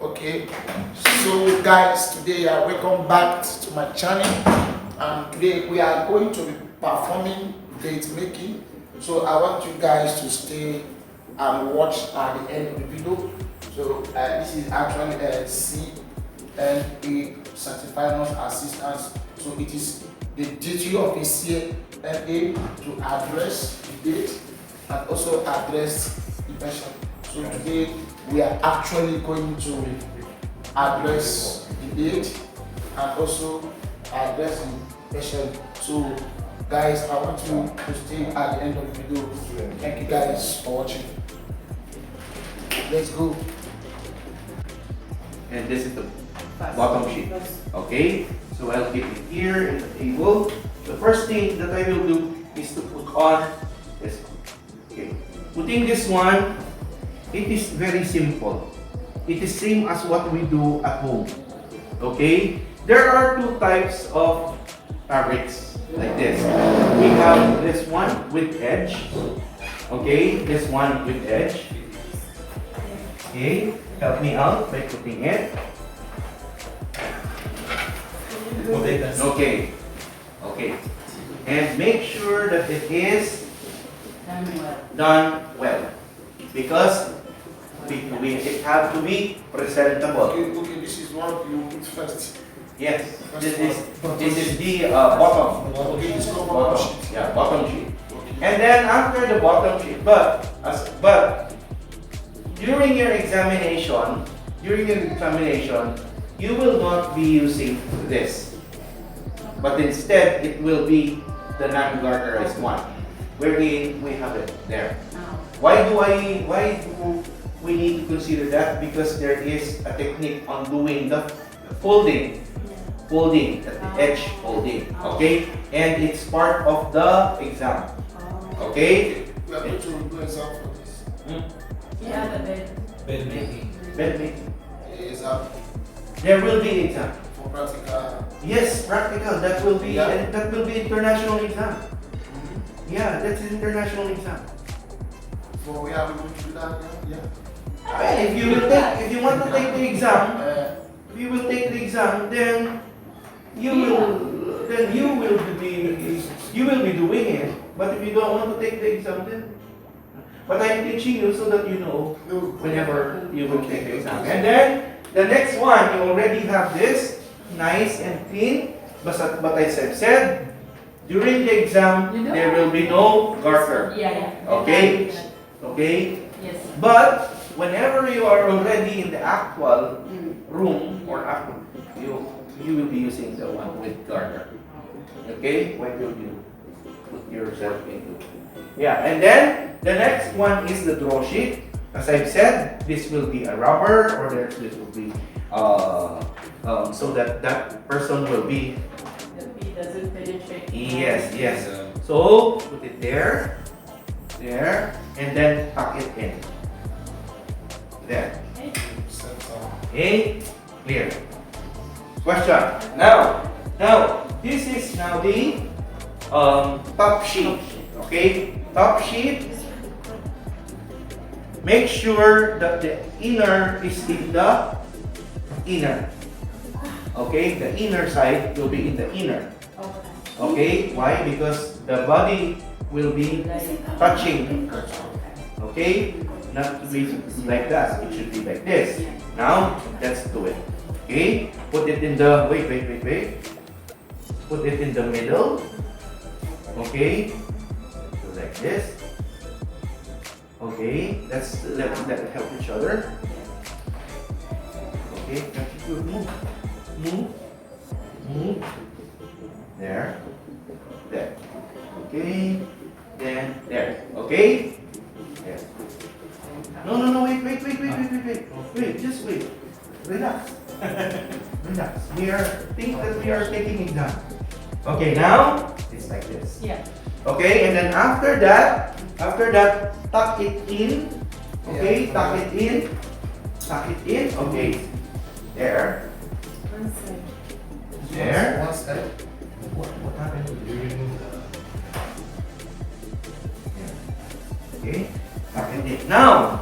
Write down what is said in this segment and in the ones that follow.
Okay, so guys, today welcome back to my channel, and today we are going to be performing date making. So I want you guys to stay and watch at the end of the video. So this is actually a CNA certified nurse assistant. So it is the duty of a CNA to address the date and also address the patient. So today we are actually going to address the date and also address the patient. So guys, I want you to stay at the end of the video. Thank you guys for watching. Let's go. And this is the bottom sheet. Okay, so I'll keep it here in the table. The first thing that I will do is to put on this one. Okay, putting this one, it is very simple. It is same as what we do at home. Okay, there are two types of fabrics like this. We have this one with edge. Okay, this one with edge. Okay, help me out by putting it. Okay, okay, and make sure that it is done well, because it have to be presentable. Okay, this is what you put first. Yes, this is the bottom. Okay, it's called Bottom, bottom sheet. yeah, bottom sheet. And then after the bottom sheet, but during your examination, you will not be using this, but instead it will be the non-garterized one, wherein we have it there. Why do we need to consider that? Because there is a technique on doing the folding at the edge folding. Okay, and it's part of the exam. Okay. We are going to do exam for this. Yeah, the bed making. Bed making. Exam There will be exam. for practical. Yes, practical. That will be Yeah. that will be international exam. Yeah, that's an international exam. So we are going to do that. Yeah. If you want to take the exam, if you will take the exam, then you will be doing it. But if you don't want to take the exam, then. But I'm teaching you so that you know whenever you will take the exam. And then the next one, you already have this nice and clean. But as I've said, during the exam, there will be no garter. Yeah. Okay? Okay? Yes. But whenever you are already in the actual room or actual, you will be using the one with garter. Okay? When will you put yourself into? Yeah, and then the next one is the draw sheet. As I've said, this will be a rubber, or this will be so that person will be. The pee doesn't penetrate. Yes. So put it there, and then tuck it in. There. Okay, clear. Question. Now, this is now the top sheet. Okay, top sheet. Make sure that the inner is in the inner. Okay, the inner side will be in the inner. Okay, why? Because the body will be touching. Okay, not to be like that. It should be like this. Now, let's do it. Okay, put it in the wait. Put it in the middle. Okay, so like this. Okay, let's help each other. Okay, move. There. Okay, then there. Okay. There. No, wait, just wait. Relax. Relax. We are taking exam. Okay, now it's like this. Yeah. Okay, and then after that, tuck it in. Okay, tuck it in. Okay, there. One side. There. One side. What happened during the? Okay, tuck it in. Now,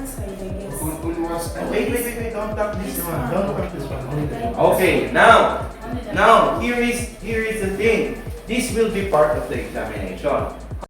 one side, I guess. Only one side. Oh, wait, don't tap this one. Don't tap this one. Only the Okay. Okay, now, Only the now here is the thing. This will be part of the examination.